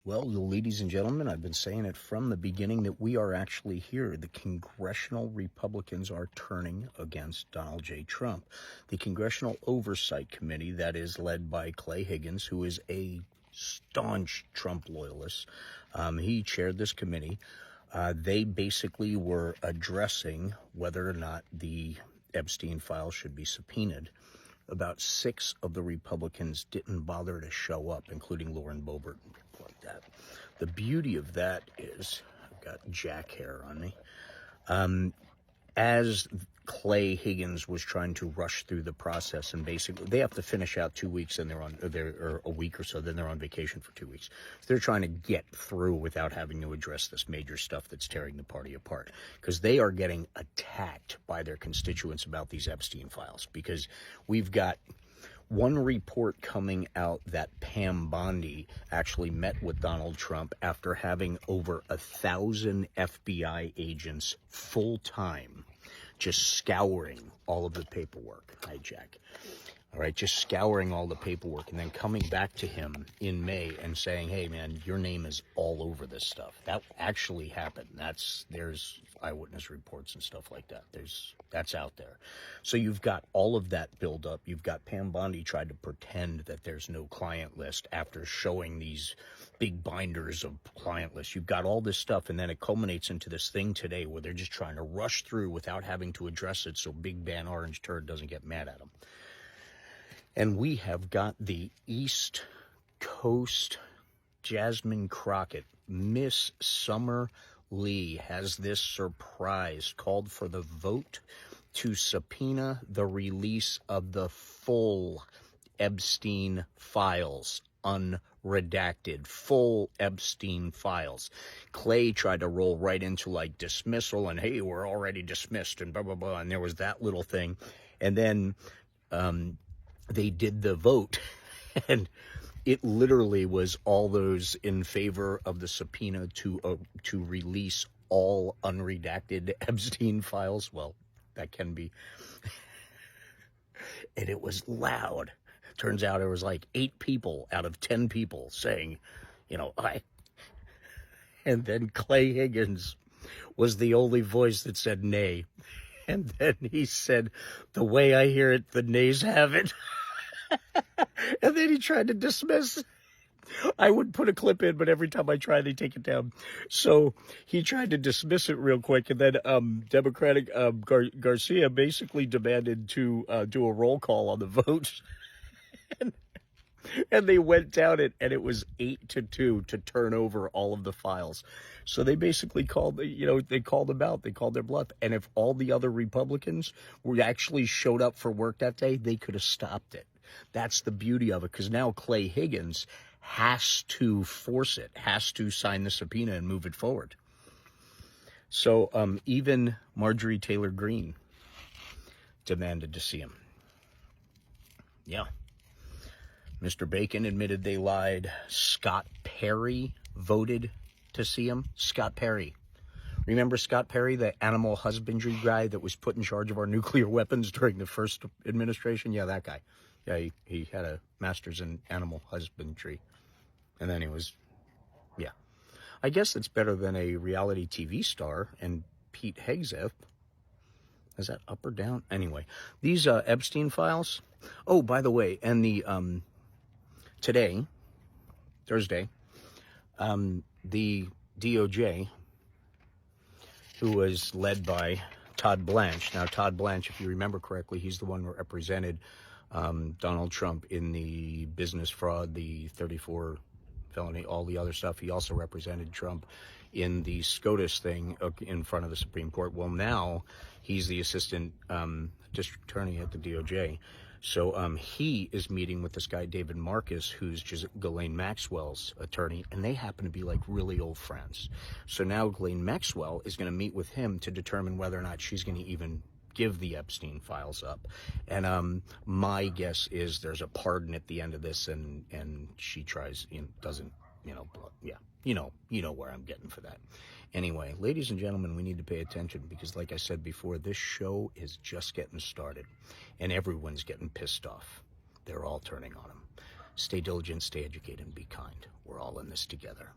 Well, ladies and gentlemen, I've been saying it from the beginning that we are actually here. The congressional Republicans are turning against Donald J. Trump. The Congressional Oversight Committee, that is led by Clay Higgins, who is a staunch Trump loyalist, he chaired this committee. They basically were addressing whether or not the Epstein files should be subpoenaed. About 6 of the Republicans didn't bother to show up, including Lauren Boebert and people like that. The beauty of that is, I've got jack hair on me. As Clay Higgins was trying to rush through the process, and basically they have to finish out 2 weeks, and or a week or so, then they're on vacation for 2 weeks. So they're trying to get through without having to address this major stuff that's tearing the party apart, because they are getting attacked by their constituents about these Epstein files. Because we've got one report coming out that Pam Bondi actually met with Donald Trump after having over 1,000 FBI agents full-time just scouring all of the paperwork. Hi, Jack. All right, just scouring all the paperwork and then coming back to him in May and saying, hey, man, your name is all over this stuff. That actually happened. There's eyewitness reports and stuff like that. That's out there. So you've got all of that build up. You've got Pam Bondi tried to pretend that there's no client list after showing these big binders of client lists. You've got all this stuff, and then it culminates into this thing today where they're just trying to rush through without having to address it so Big Ben Orange Turd doesn't get mad at them. And we have got the East Coast Jasmine Crockett, Miss Summer Lee, has this surprise, called for the vote to subpoena the release of the full Epstein files, unredacted, full Epstein files. Clay tried to roll right into like dismissal and, hey, we're already dismissed and blah, blah, blah. And there was that little thing. And then they did the vote, and it literally was all those in favor of the subpoena to release all unredacted Epstein files. Well, that can be. And it was loud. Turns out it was like 8 people out of 10 people saying, I. And then Clay Higgins was the only voice that said nay. And then he said, the way I hear it, the nays have it. And then he tried to dismiss. I would put a clip in, but every time I try, they take it down. So he tried to dismiss it real quick. And then Democratic Garcia basically demanded to do a roll call on the vote. And they went down it, and it was 8-2 to turn over all of the files. So they basically called, they called them out. They called their bluff. And if all the other Republicans were actually showed up for work that day, they could have stopped it. That's the beauty of it, because now Clay Higgins has to force it, has to sign the subpoena and move it forward. So even Marjorie Taylor Greene demanded to see him. Yeah. Mr. Bacon admitted they lied. Scott Perry voted to see him. Scott Perry. Remember Scott Perry, the animal husbandry guy that was put in charge of our nuclear weapons during the first administration? Yeah, that guy. Yeah, he had a master's in animal husbandry. And then he was, yeah. I guess it's better than a reality TV star and Pete Hegseth. Is that up or down? Anyway, these Epstein files. Oh, by the way, and the today, Thursday, the DOJ, who was led by Todd Blanche. Now, Todd Blanche, if you remember correctly, he's the one who represented Donald Trump in the business fraud, the 34 felony, all the other stuff. He also represented Trump in the SCOTUS thing in front of the Supreme Court. Well, now he's the assistant district attorney at the DOJ. So he is meeting with this guy, David Marcus, who's just Ghislaine Maxwell's attorney, and they happen to be like really old friends. So now Ghislaine Maxwell is going to meet with him to determine whether or not she's going to even give the Epstein files up. And my guess is there's a pardon at the end of this, and she tries, doesn't, yeah, you know where I'm getting for that. Anyway, ladies and gentlemen, we need to pay attention because, like I said before, this show is just getting started, and everyone's getting pissed off. They're all turning on him. Stay diligent, stay educated, and be kind. We're all in this together.